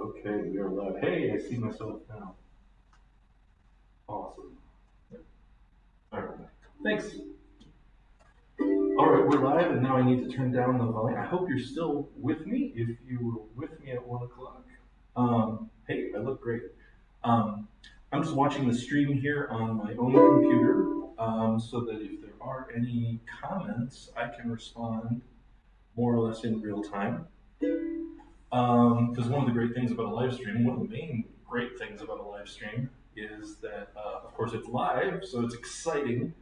Okay, we are live. Hey, I see myself now. Awesome. All right. Thanks. All right, we're live, and now I need to turn down the volume. I hope you're still with me. If you were with me at 1 o'clock, hey, I look great. I'm just watching the stream here on my own computer, so that if there are any comments, I can respond more or less in real time. Because one of the great things about a live stream, one of the main great things about a live stream, is that, of course, it's live, so it's exciting,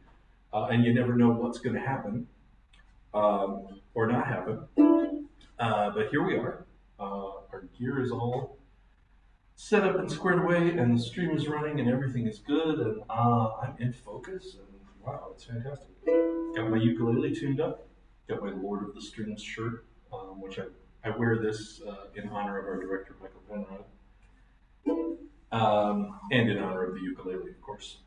and you never know what's going to happen or not happen. But here we are. Our gear is all set up and squared away, and the stream is running, and everything is good, and I'm in focus, and wow, it's fantastic. Got my ukulele tuned up, got my Lord of the Strings shirt, which I wear this in honor of our director, Michael Penrod, and in honor of the ukulele, of course.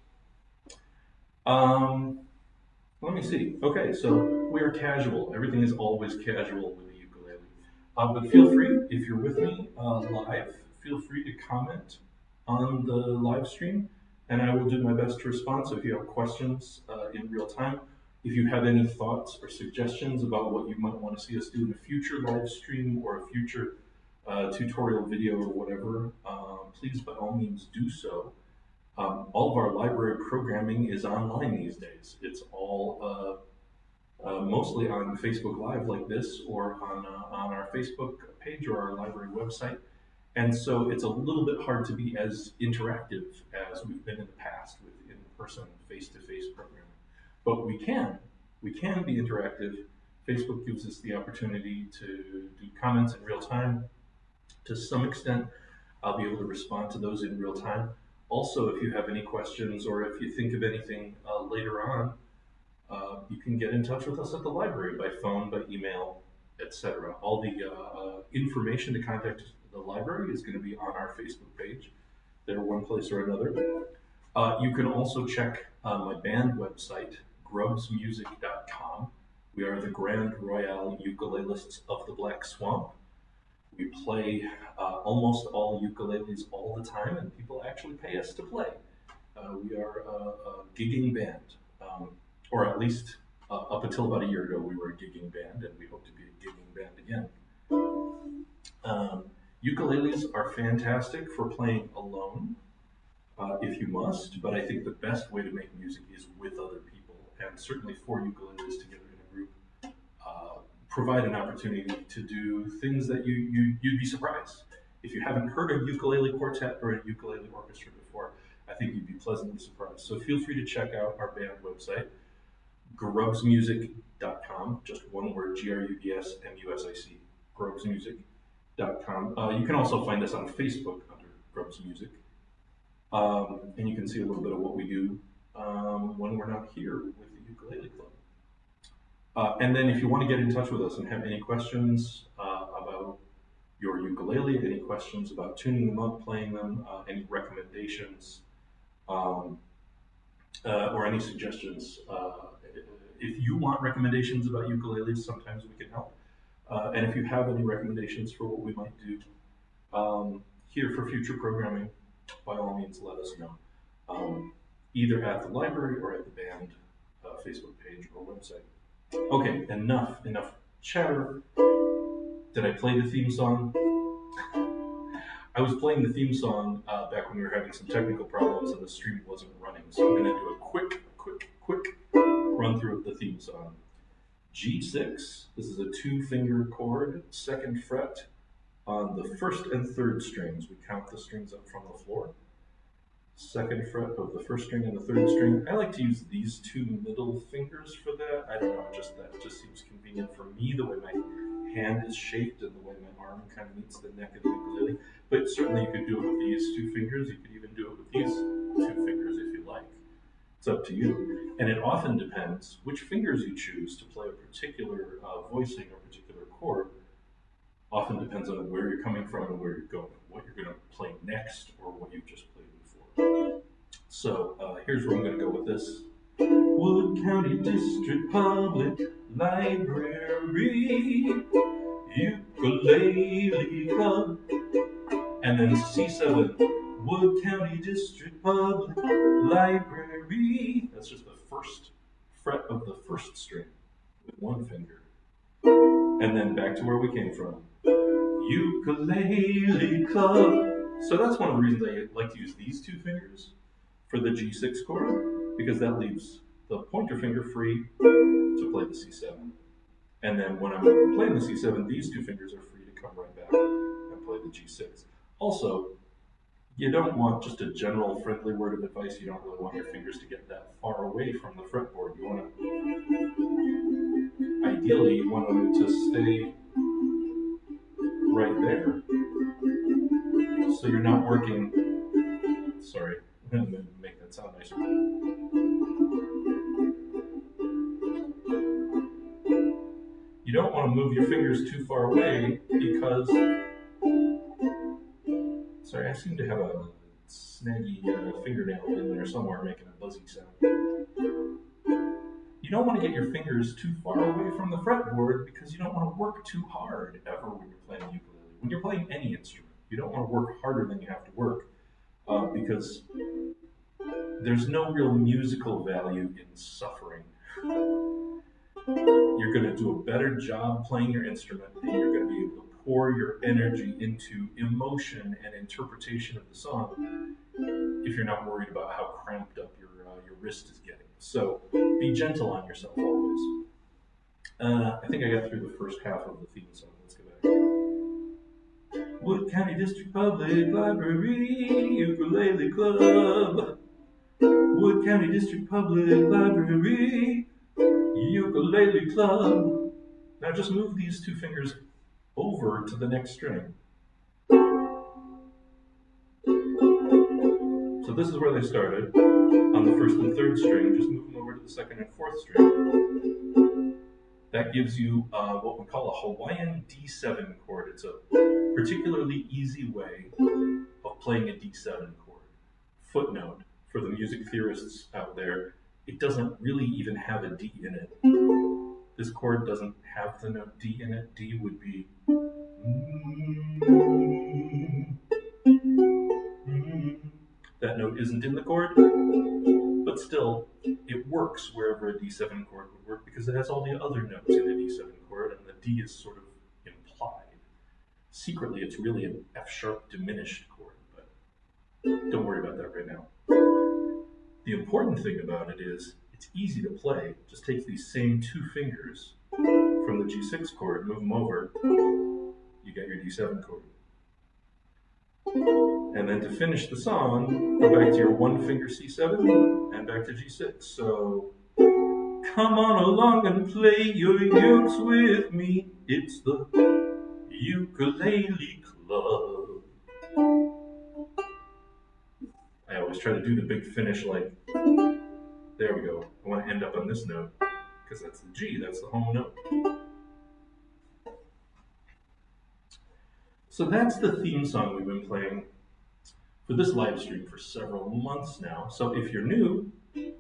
Let me see. Okay, so we are casual. Everything is always casual with the ukulele. But feel free, if you're with me live, feel free to comment on the live stream, and I will do my best to respond. So if you have questions in real time, if you have any thoughts or suggestions about what you might want to see us do in a future live stream or a future tutorial video or whatever, please by all means do so. All of our library programming is online these days. It's all mostly on Facebook Live like this, or on our Facebook page or our library website. And so it's a little bit hard to be as interactive as we've been in the past with in-person, face-to-face programming. But we can be interactive. Facebook gives us the opportunity to do comments in real time. To some extent, I'll be able to respond to those in real time. Also, if you have any questions or if you think of anything later on, you can get in touch with us at the library by phone, by email, etc. All the information to contact the library is going to be on our Facebook page. There, one place or another. You can also check my band website, grubsmusic.com. We are the Grand Royale Ukulelists of the Black Swamp. We play almost all ukuleles all the time, and people actually pay us to play. We are a gigging band, or at least up until about a year ago, we were a gigging band, and we hope to be a gigging band again. Ukuleles are fantastic for playing alone, if you must, but I think the best way to make music is with other people, and certainly 4 ukuleles together in a group provide an opportunity to do things that you'd be surprised. If you haven't heard a ukulele quartet or a ukulele orchestra before, I think you'd be pleasantly surprised. So feel free to check out our band website, grubsmusic.com, just one word, GRUBSMUSIC, grubsmusic.com. You can also find us on Facebook under Grubs Music, and you can see a little bit of what we do when we're not here with the Ukulele Club. And then if you want to get in touch with us and have any questions about your ukulele, any questions about tuning them up, playing them, any recommendations, or any suggestions, if you want recommendations about ukuleles, sometimes we can help. And if you have any recommendations for what we might do here for future programming, by all means, let us know. Either at the library or at the band Facebook page or website. Okay, enough chatter. Did I play the theme song? I was playing the theme song back when we were having some technical problems and the stream wasn't running, so I'm going to do a quick run through of the theme song. G6, this is a 2-finger chord, 2nd fret on the 1st and 3rd strings. We count the strings up from the floor. 2nd fret of the 1st string and the 3rd string. I like to use these 2 middle fingers for that. I don't know, that just seems convenient for me, the way my hand is shaped and the way my arm kind of meets the neck of the ukulele. But certainly you could do it with these 2 fingers. You could even do it with these 2 fingers if you like. It's up to you. And it often depends which fingers you choose to play a particular voicing or particular chord. Often depends on where you're coming from and where you're going, what you're going to play next or what you've just played before. So here's where I'm going to go with this. Wood County District Public Library, Ukulele Club, And then C7, Wood County District Public Library. That's just the first fret of the first string with one finger. And then back to where we came from. Ukulele Club. So that's one of the reasons I like to use these two fingers for the G6 chord, because that leaves the pointer finger free to play the C7. And then when I'm playing the C7, these two fingers are free to come right back and play the G6. Also, you don't want, just a general friendly word of advice, you don't really want your fingers to get that far away from the fretboard. You want to, ideally, you want them to stay right there. So you're not working, sorry, I'm going to make that sound nicer. You don't want to move your fingers too far away because, sorry, I seem to have a snaggy fingernail in there somewhere making a buzzy sound. You don't want to get your fingers too far away from the fretboard because you don't want to work too hard ever when you're playing ukulele. When you're playing any instrument, you don't want to work harder than you have to work because there's no real musical value in suffering. You're going to do a better job playing your instrument, and you're going to be able to pour your energy into emotion and interpretation of the song if you're not worried about how cramped up your wrist is getting. So be gentle on yourself always. I think I got through the first half of the theme song. Let's go back. Wood County District Public Library, Ukulele Club. Wood County District Public Library, Ukulele Club. Now just move these two fingers over to the next string. So this is where they started, on the first and third string. Just move them over to the second and fourth string. That gives you what we call a Hawaiian D7 chord. It's a particularly easy way of playing a D7 chord. Footnote, for the music theorists out there, it doesn't really even have a D in it. This chord doesn't have the note D in it. D would be... That note isn't in the chord, but still, it works wherever a D7 chord would work because it has all the other notes in a D7 chord, and the D is sort of implied. Secretly, it's really an F-sharp diminished chord, but don't worry about that right now. The important thing about it is it's easy to play. Just take these same two fingers from the G6 chord, move them over, you get your D7 chord. And then to finish the song, go back to your one finger C7 and back to G6. So, come on along and play your ukes with me. It's the Ukulele Club. I always try to do the big finish like, there we go. I want to end up on this note because that's the G, that's the home note. So that's the theme song we've been playing for this live stream for several months now. So if you're new, you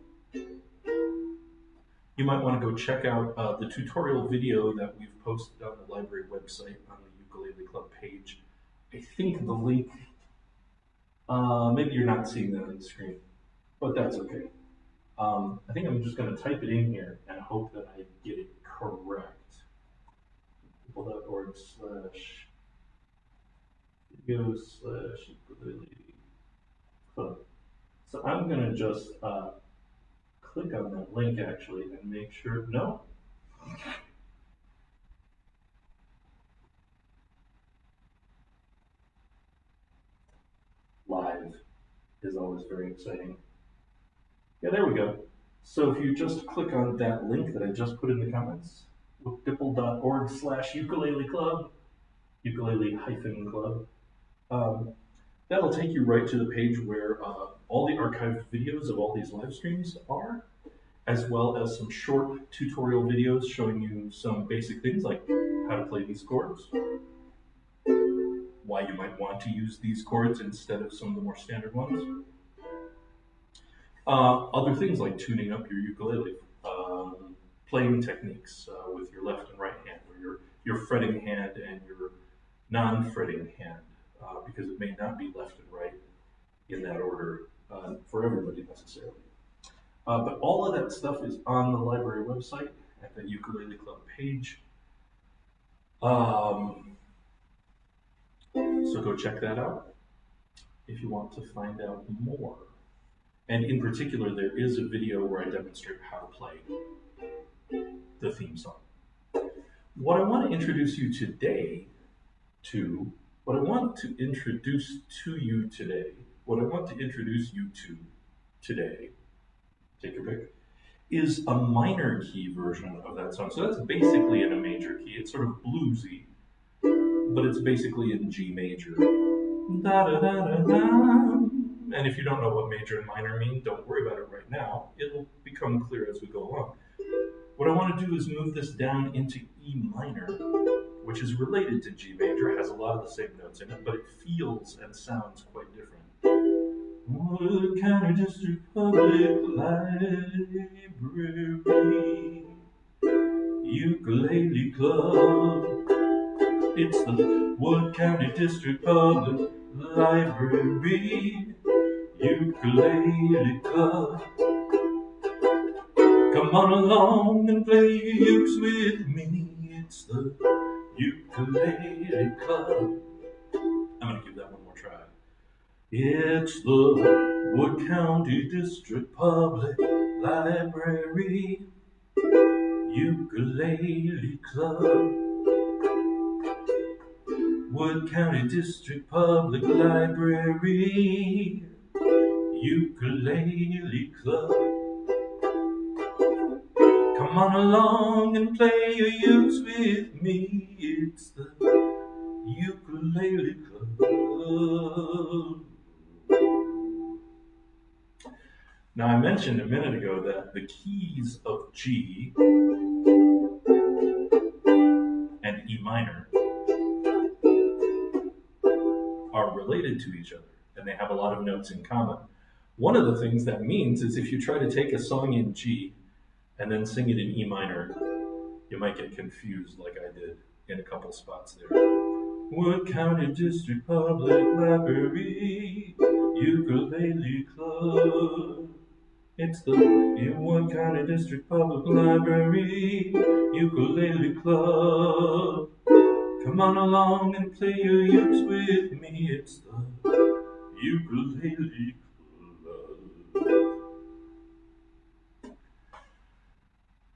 might want to go check out the tutorial video that we've posted on the library website on the Ukulele Club page. I think the link, maybe you're not seeing that on the screen, but that's okay. I think I'm just going to type it in here and hope that I get it correct. People.org/video/ukulele club. So I'm going to just click on that link actually and make sure, no. Live is always very exciting. Yeah, there we go. So if you just click on that link that I just put in the comments, dipple.org/ukulele club, ukulele-club, that'll take you right to the page where all the archived videos of all these live streams are, as well as some short tutorial videos showing you some basic things like how to play these chords, why you might want to use these chords instead of some of the more standard ones. Other things like tuning up your ukulele, playing techniques with your left and right hand, or your fretting hand and your non-fretting hand, because it may not be left and right in that order for everybody necessarily. But all of that stuff is on the library website at the Ukulele Club page. So go check that out if you want to find out more. And in particular, there is a video where I demonstrate how to play the theme song. What I want to introduce you today to, what I want to introduce you to today, take your pick, is a minor key version of that song. So that's basically in a major key. It's sort of bluesy, but it's basically in G major. Da, da, da, da, da. And if you don't know what major and minor mean, don't worry about it right now. It'll become clear as we go along. What I want to do is move this down into E minor, which is related to G major, has a lot of the same notes in it, but it feels and sounds quite different. Wood County District Public Library Ukulele Club. It's the Wood County District Public Library Ukulele Club. Come on along and play your ukes with me. It's the Ukulele Club. I'm going to give that one more try. It's the Wood County District Public Library Ukulele Club. Wood County District Public Library Ukulele Club. Come on along and play your ukes with me. It's the Ukulele Club. Now, I mentioned a minute ago that the keys of G and E minor are related to each other, and they have a lot of notes in common. One of the things that means is if you try to take a song in G and then sing it in E minor, you might get confused like I did in a couple spots there. Wood County District Public Library Ukulele Club. It's the Wood County District Public Library Ukulele Club. Come on along and play your ukes with me. It's the Ukulele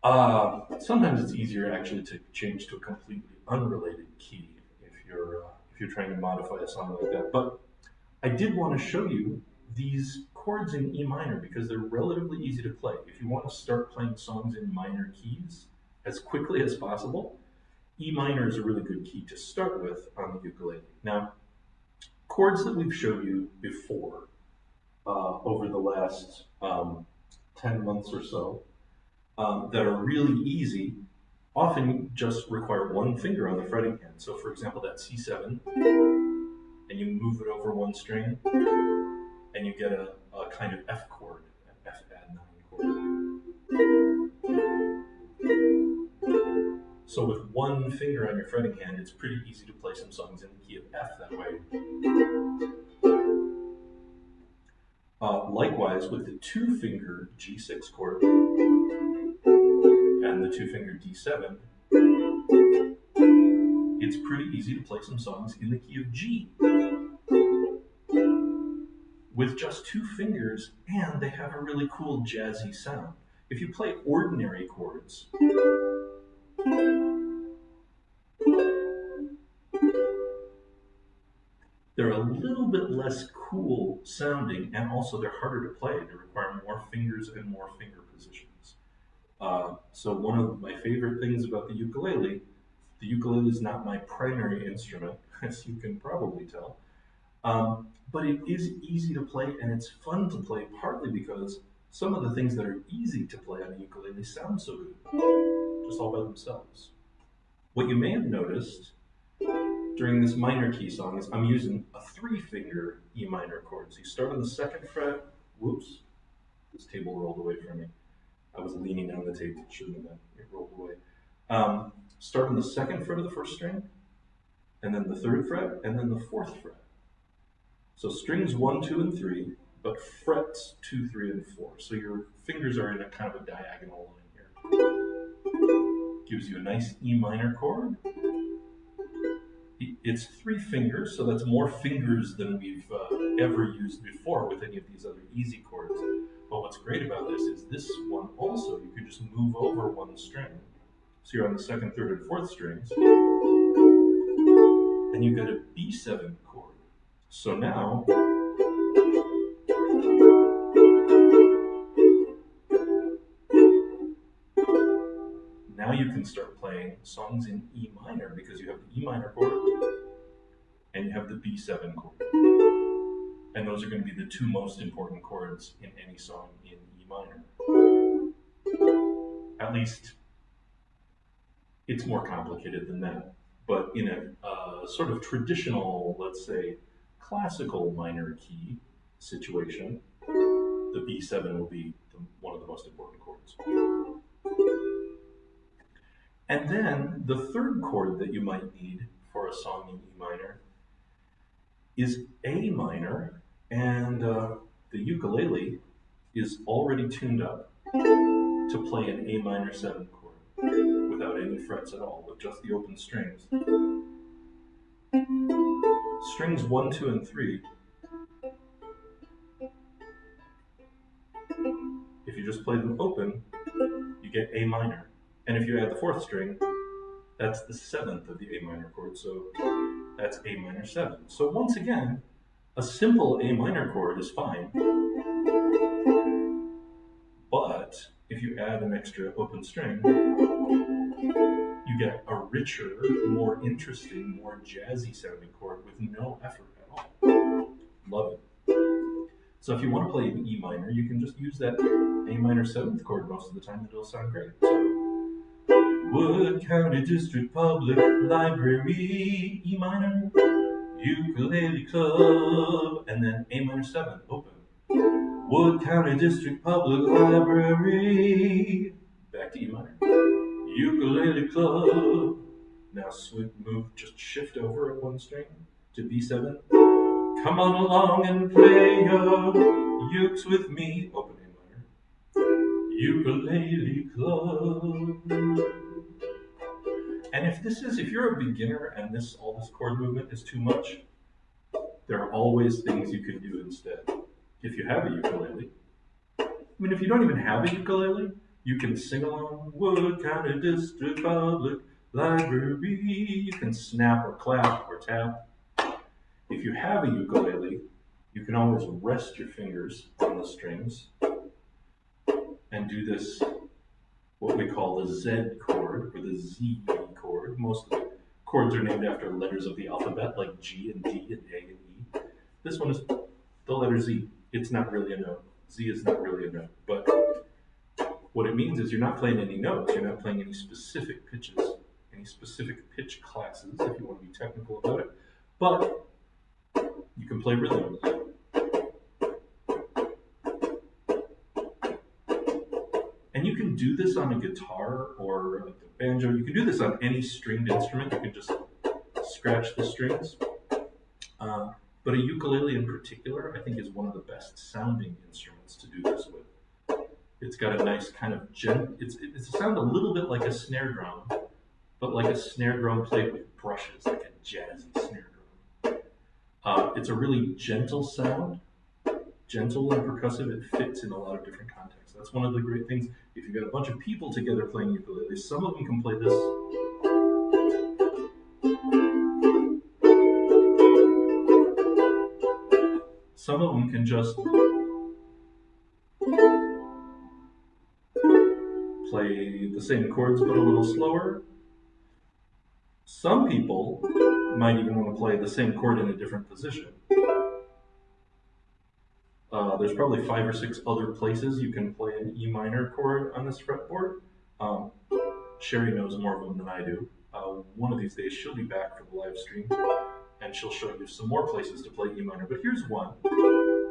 Club. Sometimes it's easier actually to change to a completely unrelated key if you're trying to modify a song like that. But I did want to show you these chords in E minor because they're relatively easy to play. If you want to start playing songs in minor keys as quickly as possible, E minor is a really good key to start with on the ukulele. Now, chords that we've showed you before over the last 10 months or so that are really easy often just require one finger on the fretting hand. So for example, that C7, and you move it over one string, and you get a kind of F chord, an F add 9 chord. So with one finger on your fretting hand, it's pretty easy to play some songs in the key of F that way. Likewise, with the 2-finger G6 chord and the 2-finger D7, it's pretty easy to play some songs in the key of G with just 2 fingers, and they have a really cool jazzy sound. If you play ordinary chords, they're a little bit less cool sounding, and also they're harder to play. They require more fingers and more finger positions. So one of my favorite things about the ukulele is not my primary instrument, as you can probably tell, but it is easy to play, and it's fun to play partly because some of the things that are easy to play on a ukulele sound so good, just all by themselves. What you may have noticed during this minor key song is I'm using a 3-finger E minor chord. So you start on the 2nd fret. Whoops, this table rolled away from me. I was leaning on the table, it shouldn't have been, it rolled away. Start on the 2nd fret of the 1st string, and then the 3rd fret, and then the 4th fret. So strings 1, 2, and 3, but frets 2, 3, and 4. So your fingers are in a kind of a diagonal line here. Gives you a nice E minor chord. It's 3 fingers, so that's more fingers than we've ever used before with any of these other easy chords. But what's great about this one also, you can just move over one string. So you're on the second, third, and fourth strings, and you get a B7 chord. So now you can start playing songs in E minor because you have the E minor chord and you have the B7 chord. And those are going to be the 2 most important chords in any song in E minor. At least it's more complicated than that. But in a sort of traditional, let's say, classical minor key situation, the B7 will be one of the most important chords. And then the third chord that you might need for a song in E minor is A minor, and the ukulele is already tuned up to play an A minor 7 chord without any frets at all, with just the open strings. Strings 1, 2, and 3, if you just play them open, you get A minor. And if you add the fourth string, that's the 7th of the A minor chord, so that's A minor 7. So once again, a simple A minor chord is fine, but if you add an extra open string, you get a richer, more interesting, more jazzy sounding chord with no effort at all. Love it. So if you want to play in E minor, you can just use that A minor 7th chord most of the time and it'll sound great. So, Wood County District Public Library, E minor, Ukulele Club, and then A minor 7, open. Wood County District Public Library, back to E minor, Ukulele Club. Now just shift over at one string to B7. Come on along and play your ukes with me, open A minor, Ukulele Club. And if you're a beginner and all this chord movement is too much, there are always things you can do instead. If you have a ukulele, if you don't even have a ukulele, you can sing along, Wood County District Public Library. You can snap or clap or tap. If you have a ukulele, you can always rest your fingers on the strings and do this, what we call the Z chord or the Z chord. Most of the chords are named after letters of the alphabet, like G and D and A and E. This one is the letter Z. It's not really a note. Z is not really a note. But what it means is you're not playing any notes. You're not playing any specific pitches, any specific pitch classes, if you want to be technical about it. But you can play rhythm. And you can do this on a guitar or a banjo. You can do this on any stringed instrument. You can just scratch the strings. But a ukulele in particular, I think, is one of the best sounding instruments to do this with. It's got a nice kind of it's a sound a little bit like a snare drum, but like a snare drum played with brushes, like a jazzy snare drum. It's a really gentle sound, gentle and percussive. It fits in a lot of different contexts. That's one of the great things. If you've got a bunch of people together playing ukulele, some of them can play this. Some of them can just play the same chords but a little slower. Some people might even want to play the same chord in a different position. There's probably 5 or 6 other places you can play an E minor chord on this fretboard. Sherry knows more of them than I do. One of these days she'll be back for the live stream and she'll show you some more places to play E minor. But here's one.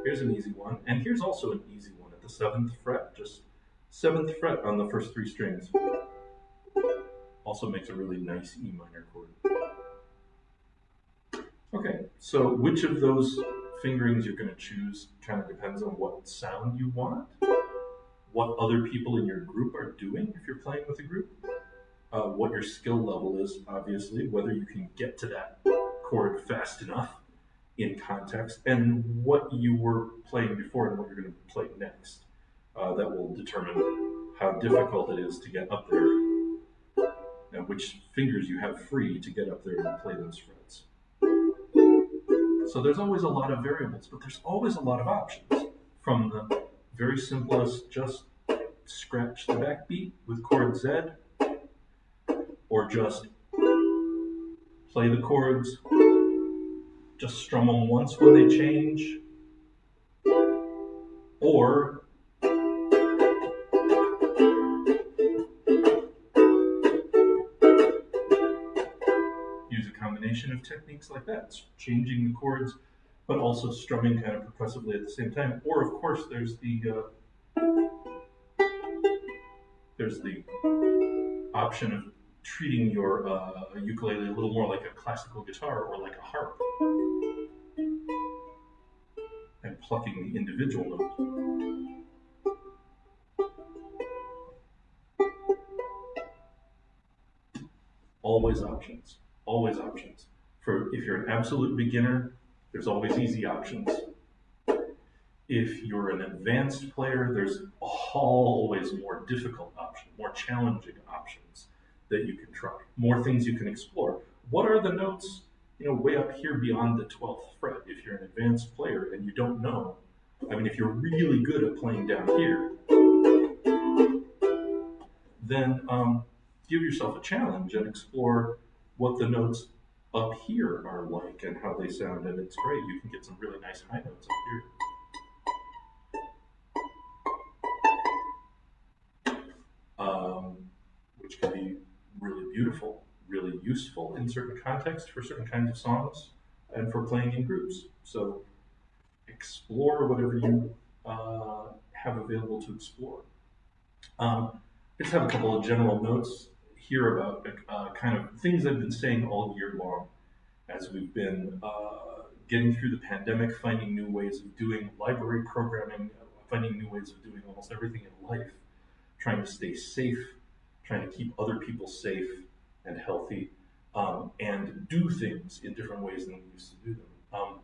Here's an easy one. And here's also an easy one at the 7th fret. Just 7th fret on the first 3 strings. Also makes a really nice E minor chord. Okay, so which of those fingerings you're going to choose kind of depends on what sound you want, what other people in your group are doing if you're playing with a group, what your skill level is, obviously, whether you can get to that chord fast enough in context, and what you were playing before and what you're going to play next. That will determine how difficult it is to get up there and which fingers you have free to get up there and play those frets. So there's always a lot of variables, but there's always a lot of options. From the very simplest, just scratch the backbeat with chord Z, or just play the chords, just strum them once when they change, or use a combination of techniques like that, changing the chords, but also strumming kind of percussively at the same time. Or of course, there's the option of treating your ukulele a little more like a classical guitar or like a harp, and plucking the individual note. Always options. Always options. For if you're an absolute beginner, there's always easy options. If you're an advanced player, there's always more difficult options, more challenging options that you can try, more things you can explore. What are the notes, way up here beyond the 12th fret? If you're an advanced player and you don't know, if you're really good at playing down here, then give yourself a challenge and explore what the notes up here are like and how they sound, and it's great. You can get some really nice high notes up here. Which can be really beautiful, really useful in certain contexts for certain kinds of songs and for playing in groups. So explore whatever you have available to explore. Let's have a couple of general notes here about kind of things I've been saying all year long as we've been getting through the pandemic, finding new ways of doing library programming, finding new ways of doing almost everything in life, trying to stay safe, trying to keep other people safe and healthy, and do things in different ways than we used to do them.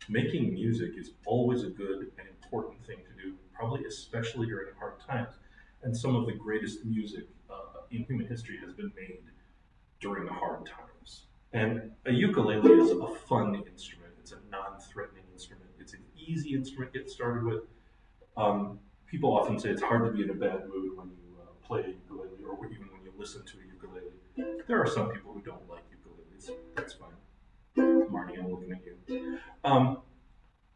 Making music is always a good and important thing to do, probably especially during hard times. And some of the greatest music in human history has been made during hard times. And a ukulele is a fun instrument. It's a non-threatening instrument. It's an easy instrument to get started with. People often say it's hard to be in a bad mood when you play a ukulele, or even when you listen to a ukulele. There are some people who don't like ukuleles. That's fine. Marnie, I'm looking at you.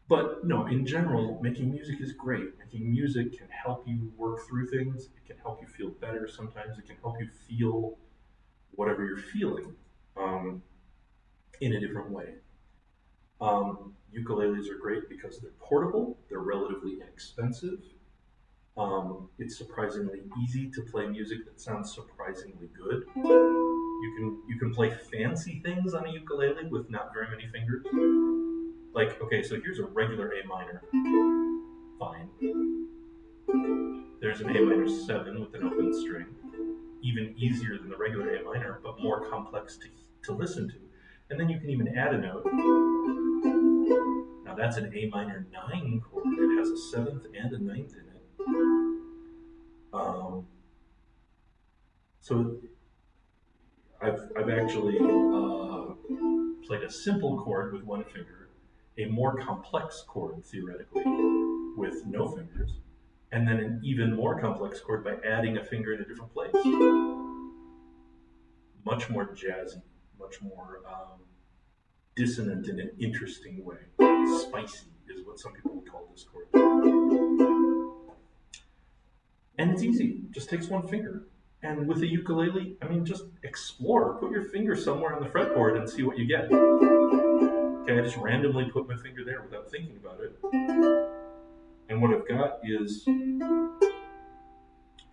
But no, in general, making music is great. Making music can help you work through things. It can help you feel better sometimes. It can help you feel whatever you're feeling in a different way. Ukuleles are great because they're portable. They're relatively inexpensive. It's surprisingly easy to play music that sounds surprisingly good. You can play fancy things on a ukulele with not very many fingers. Like, okay, so here's a regular A minor. Fine. There's an A minor 7 with an open string. Even easier than the regular A minor, but more complex to listen to. And then you can even add a note. Now that's an A minor 9 chord. It has a 7th and a 9th in it. So I've actually played a simple chord with one finger, a more complex chord theoretically with no fingers, and then an even more complex chord by adding a finger in a different place. Much more jazzy, much more dissonant in an interesting way. Spicy is what some people would call this chord. And it's easy, just takes one finger. And with a ukulele, just explore. Put your finger somewhere on the fretboard and see what you get. Okay, I just randomly put my finger there without thinking about it. And what I've got is,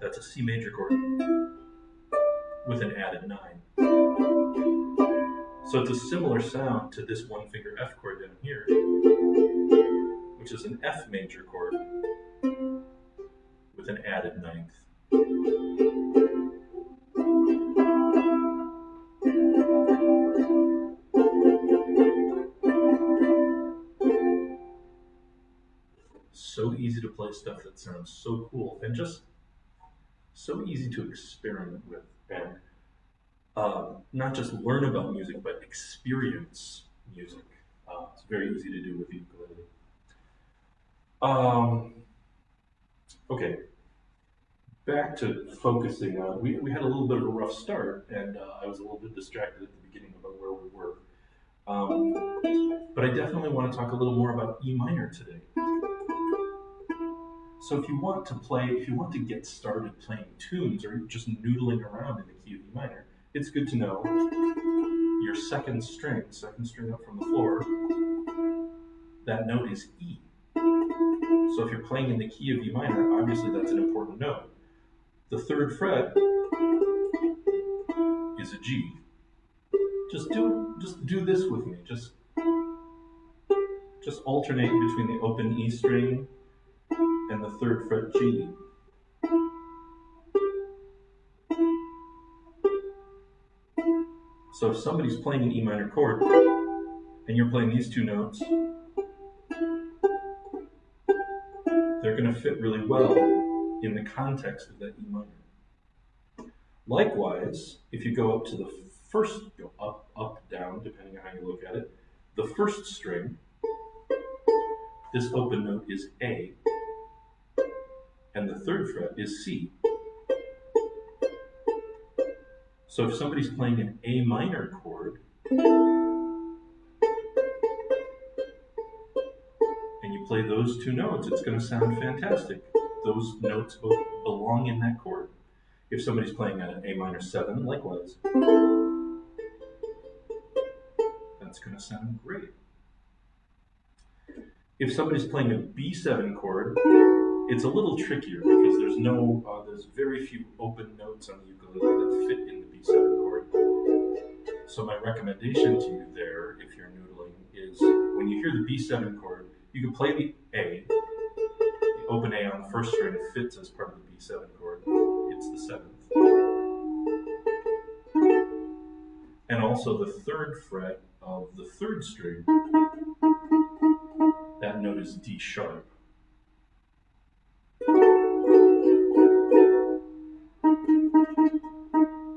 that's a C major chord with an added 9. So it's a similar sound to this one finger F chord down here. which is an F major chord with an added ninth. So easy to play stuff that sounds so cool and just so easy to experiment with and not just learn about music, but experience music. It's very easy to do with the ukulele. Okay, back to focusing on, we had a little bit of a rough start, and I was a little bit distracted at the beginning about where we were. But I definitely want to talk a little more about E minor today. So if you want to get started playing tunes or just noodling around in the key of E minor, it's good to know your second string up from the floor, that note is E. So if you're playing in the key of E minor, obviously that's an important note. The third fret is a G. Just do this with me. Just alternate between the open E string and the third fret G. So if somebody's playing an E minor chord and you're playing these two notes, they're going to fit really well in the context of that E minor. Likewise, if you go up to the first, go up, down, depending on how you look at it, the first string, this open note is A, and the third fret is C. So if somebody's playing an A minor chord, and you play those two notes, it's going to sound fantastic. Those notes both belong in that chord. If somebody's playing an A minor 7, likewise, that's going to sound great. If somebody's playing a B7 chord, it's a little trickier because there's very few open notes on the ukulele that fit in the B7 chord. So my recommendation to you there, if you're noodling, is when you hear the B7 chord, you can play the A. The open A on the first string fits as part of the B7 chord. It's the 7th. And also the third fret of the third string, that note is D sharp.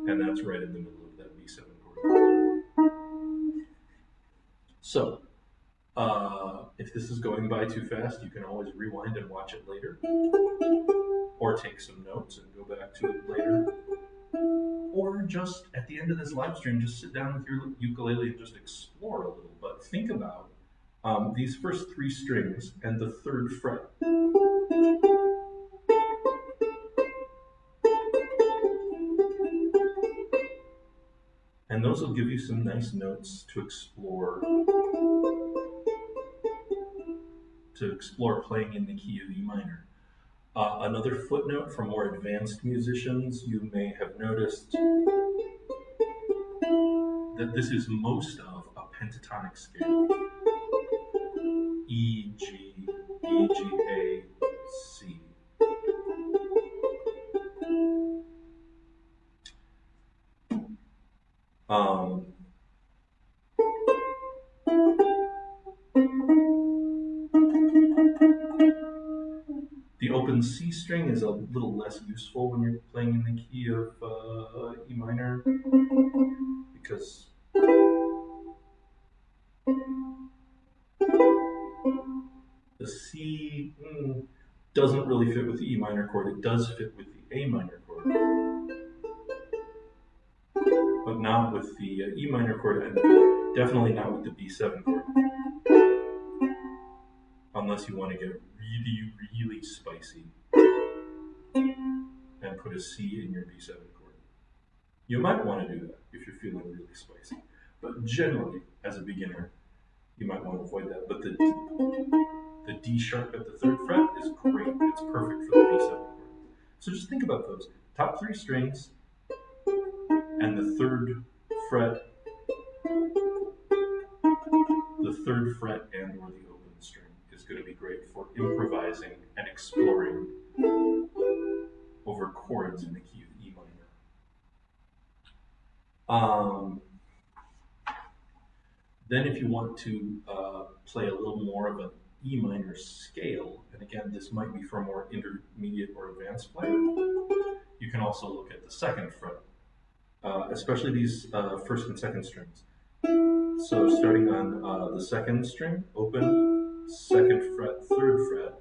And that's right in the middle of that B7 chord. So, if this is going by too fast, you can always rewind and watch it later. Or take some notes and go back to it later. Or just, at the end of this live stream, just sit down with your ukulele and just explore a little. But think about these first three strings and the third fret. And those will give you some nice notes to explore playing in the key of E minor. Another footnote for more advanced musicians, you may have noticed that this is most of a pentatonic scale. E, G, E, G, A, C. The open C string is a little less useful when you're playing in the key of E minor because the C doesn't really fit with the E minor chord. It does fit with the A minor chord, but not with the E minor chord, and definitely not with the B7 chord, unless you want to get really, really spicy and put a C in your B7 chord. You might want to do that if you're feeling really spicy, but generally, as a beginner, you might want to avoid that. But the D sharp at the third fret is great. It's perfect for the B7 chord. So just think about those. Top three strings and the third fret and or the open string is going to be great for improvising and exploring over chords in the key of E minor. Then if you want to play a little more of an E minor scale, and again, this might be for a more intermediate or advanced player, you can also look at the second fret, especially these first and second strings. So starting on the second string, open, second fret, third fret,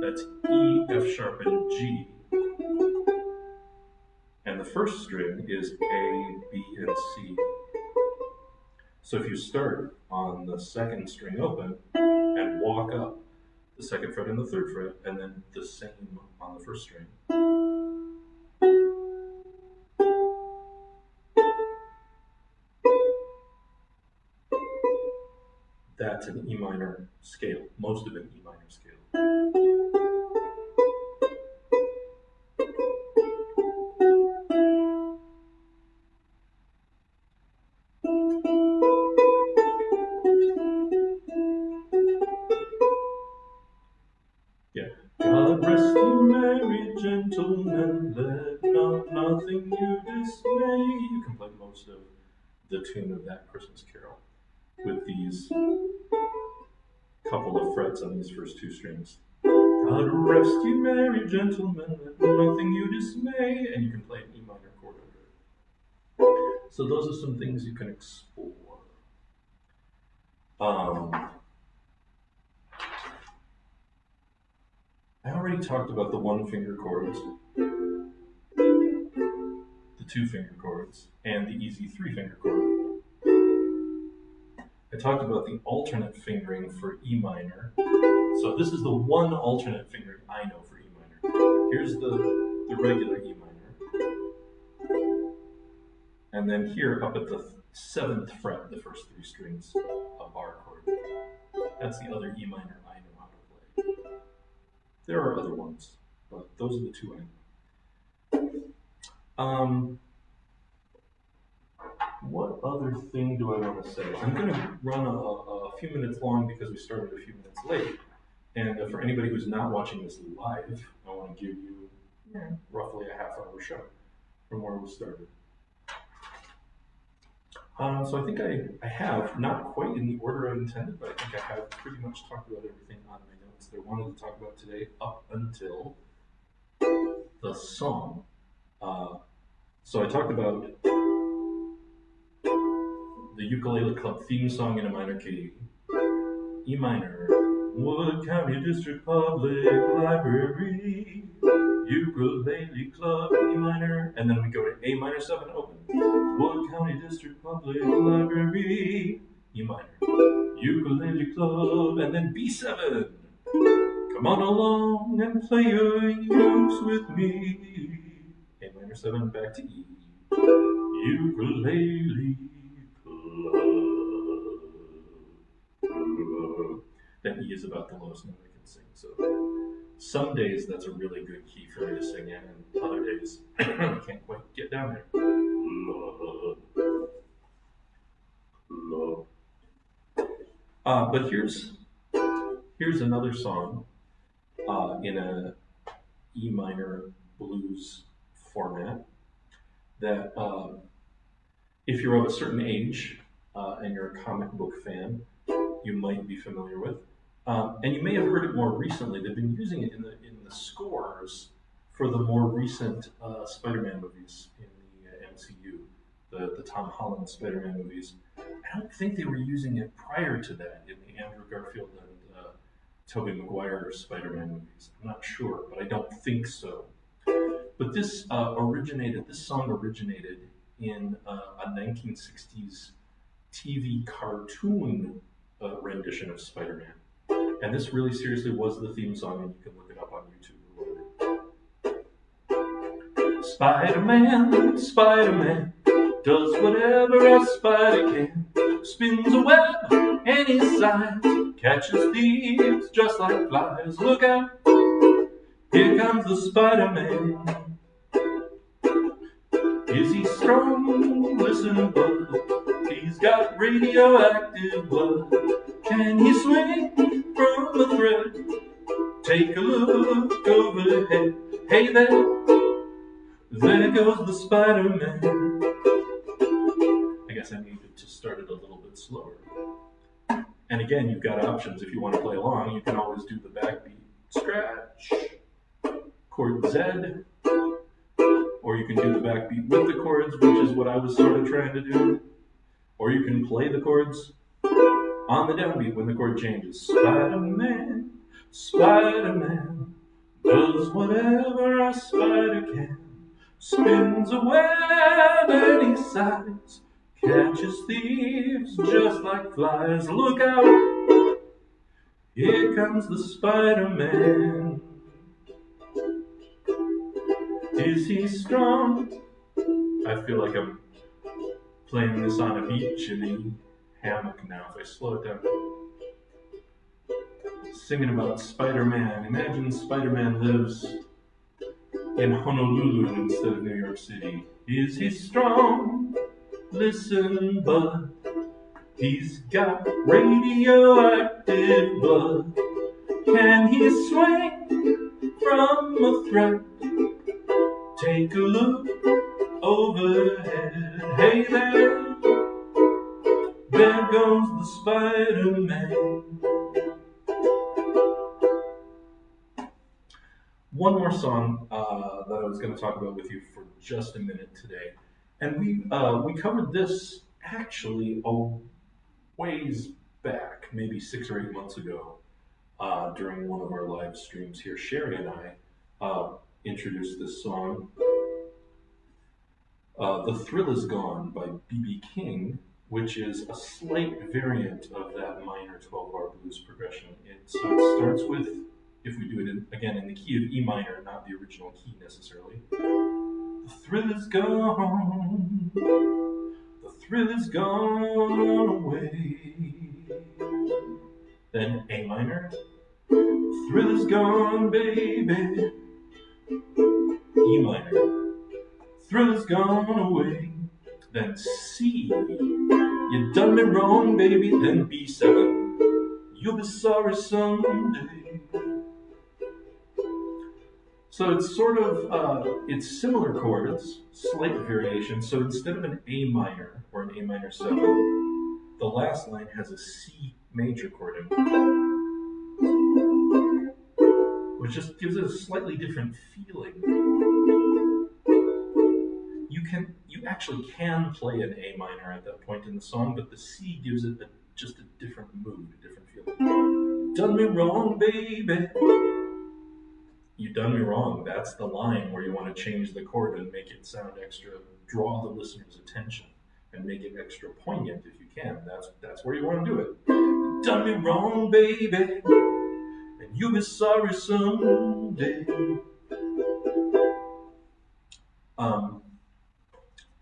that's E, F sharp, and G. And the first string is A, B, and C. So if you start on the second string open and walk up the second fret and the third fret, and then the same on the first string, that's an E minor scale, most of an E minor scale. Yeah. God rest you, merry gentlemen, let nothing you dismay. You can play most of the tune of that Christmas carol with these couple of frets on these first two strings. God rest you, merry gentlemen, let nothing you dismay, and you can play an E minor chord over it. So those are some things you can explore. I already talked about the one finger chords, the two finger chords, and the easy three finger chord. I talked about the alternate fingering for E minor. So this is the one alternate fingering I know for E minor. Here's the regular E minor. And then here up at the 7th fret, the first three strings, a bar chord. That's the other E minor I know how to play. There are other ones, but those are the two I know. What other thing do I want to say? I'm going to run a few minutes long because we started a few minutes late. And for anybody who's not watching this live, I want to give you roughly a half-hour show from where we started. So I think I have, not quite in the order I intended, but I think I have pretty much talked about everything on my notes that I wanted to talk about today up until the song. So I talked about the Ukulele Club theme song in a minor key, E minor, Wood County District Public Library, Ukulele Club, E minor, and then we go to A minor 7 open, Wood County District Public Library, E minor, Ukulele Club, and then B7. Come on along and play your ukes with me. A minor 7 back to E, Ukulele Club. That E is about the lowest note I can sing. So some days that's a really good key for me to sing in, and other days I can't quite get down there. Love. But here's another song in a E minor blues format that if you're of a certain age and you're a comic book fan, you might be familiar with. And you may have heard it more recently. They've been using it in the scores for the more recent Spider-Man movies in the MCU, the Tom Holland Spider-Man movies. I don't think they were using it prior to that in the Andrew Garfield and Tobey Maguire Spider-Man movies. I'm not sure, but I don't think so. But this song originated in a 1960s TV cartoon rendition of Spider-Man. And this really seriously was the theme song, and you can look it up on YouTube or whatever. Spider-Man, Spider-Man, does whatever a spider can. Spins a web any size, catches thieves just like flies. Look out, here comes the Spider-Man. Is he strong? Listen, bud, he's got radioactive blood. Can he swing from a thread? Take a look overhead. Hey there, there goes the Spider-Man. I guess I needed to start it a little bit slower. And again, you've got options. If you want to play along, you can always do the backbeat scratch, chord Z, or you can do the backbeat with the chords, which is what I was sort of trying to do. Or you can play the chords on the downbeat when the chord changes. Spider-Man, Spider-Man, does whatever a spider can. Spins a web and he sighs, catches thieves just like flies. Look out, here comes the Spider-Man. Is he strong? I feel like I'm playing this on a beach in the hammock now. If I slow it down. Singing about Spider-Man. Imagine Spider-Man lives in Honolulu instead of New York City. Is he strong? Listen, bud. He's got radioactive blood. Can he swing from a thread? Take a look overhead. Hey there, there goes the Spider-Man. One more song that I was going to talk about with you for just a minute today, and we covered this actually a ways back, maybe 6 or 8 months ago, during one of our live streams here. Sherry and I introduced this song, "The Thrill Is Gone" by B.B. King, which is a slight variant of that minor 12-bar blues progression. So it starts with, if we do it again in the key of E minor, not the original key necessarily. The thrill is gone, the thrill is gone away. Then A minor, the thrill is gone, baby. E minor, thrill is gone away. Then C, you done me wrong, baby. Then B7, you'll be sorry someday. So it's sort of, it's similar chords, slight variation. So instead of an A minor or an A minor 7, the last line has a C major chord in it, which just gives it a slightly different feeling. You actually can play an A minor at that point in the song, but the C gives it just a different mood, a different feeling. Done me wrong, baby. You done me wrong. That's the line where you want to change the chord and make it sound extra, draw the listener's attention, and make it extra poignant if you can. That's where you want to do it. You done me wrong, baby, and you'll be sorry someday.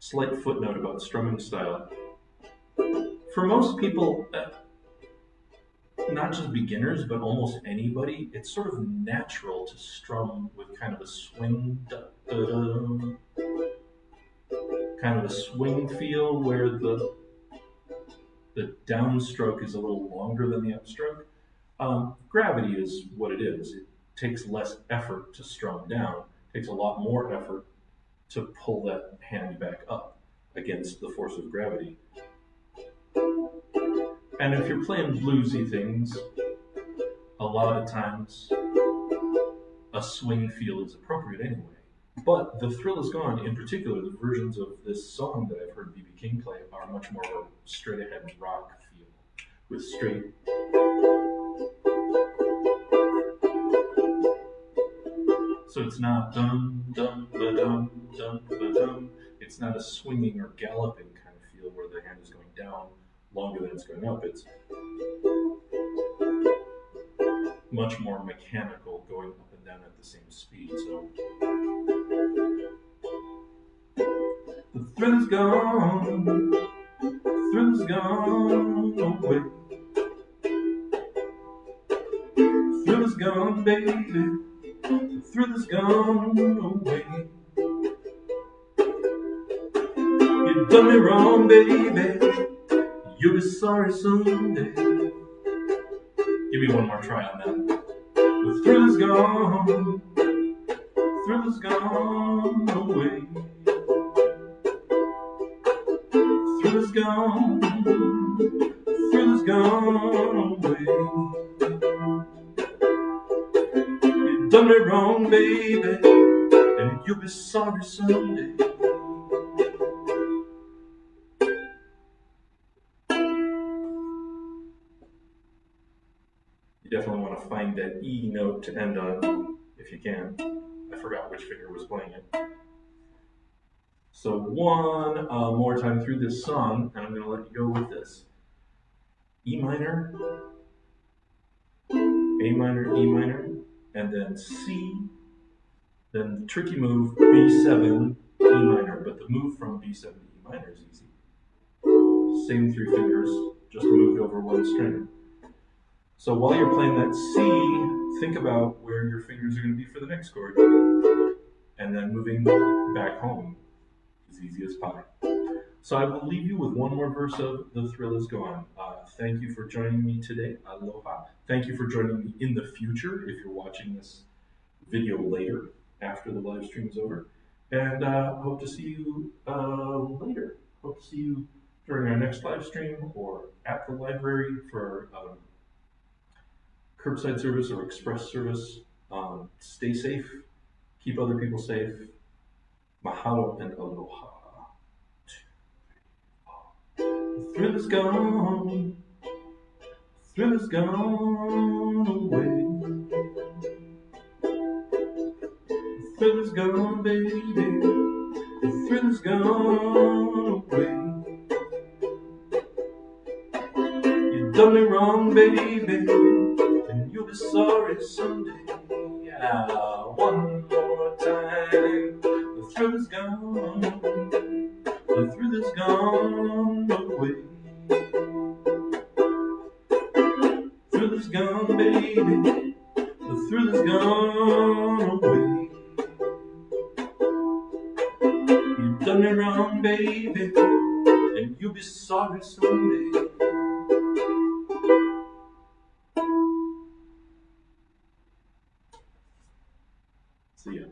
Slight footnote about strumming style. For most people, not just beginners, but almost anybody, it's sort of natural to strum with kind of a swing, kind of a swing feel where the downstroke is a little longer than the upstroke. Gravity is what it is. It takes less effort to strum down. It takes a lot more effort to pull that hand back up against the force of gravity. And if you're playing bluesy things, a lot of times a swing feel is appropriate anyway. But The Thrill Is Gone, in particular, the versions of this song that I've heard B.B. King play are much more of a straight-ahead rock feel, with straight... So it's not dum-dum-ba-dum-dum-ba-dum. It's not a swinging or galloping kind of feel where the hand is going down longer than it's going up. It's much more mechanical, going up and down at the same speed. So the thrill is gone, the thrill is gone away. The thrill is gone, baby. The thrill is gone away. You done me wrong, baby. You'll be sorry someday. Give me one more try on that. The thrill is gone. Thrill is gone away. Thrill is gone. Thrill is gone away. You done me wrong, baby, and you'll be sorry someday. You definitely want to find that E note to end on, if you can. I forgot which finger was playing it. So one more time through this song, and I'm going to let you go with this. E minor, A minor, E minor, and then C, then the tricky move, B7, E minor, but the move from B7 to E minor is easy. Same three fingers, just moved over one string. So while you're playing that C, think about where your fingers are going to be for the next chord, and then moving back home, as easy as pie. So I will leave you with one more verse of The Thrill Is Gone. Thank you for joining me today. Aloha. Thank you for joining me in the future if you're watching this video later after the live stream is over. And hope to see you later. Hope to see you during our next live stream or at the library for curbside service or express service. Stay safe. Keep other people safe. Mahalo and aloha. The thrill is gone. The thrill is gone away. The thrill is gone, baby. The thrill is gone away. You done me wrong, baby, and you'll be sorry someday. One more time. The thrill is gone. The thrill is gone away. The thrill is gone, baby. The thrill is gone away. You've done me wrong, baby, and you'll be sorry someday. See ya.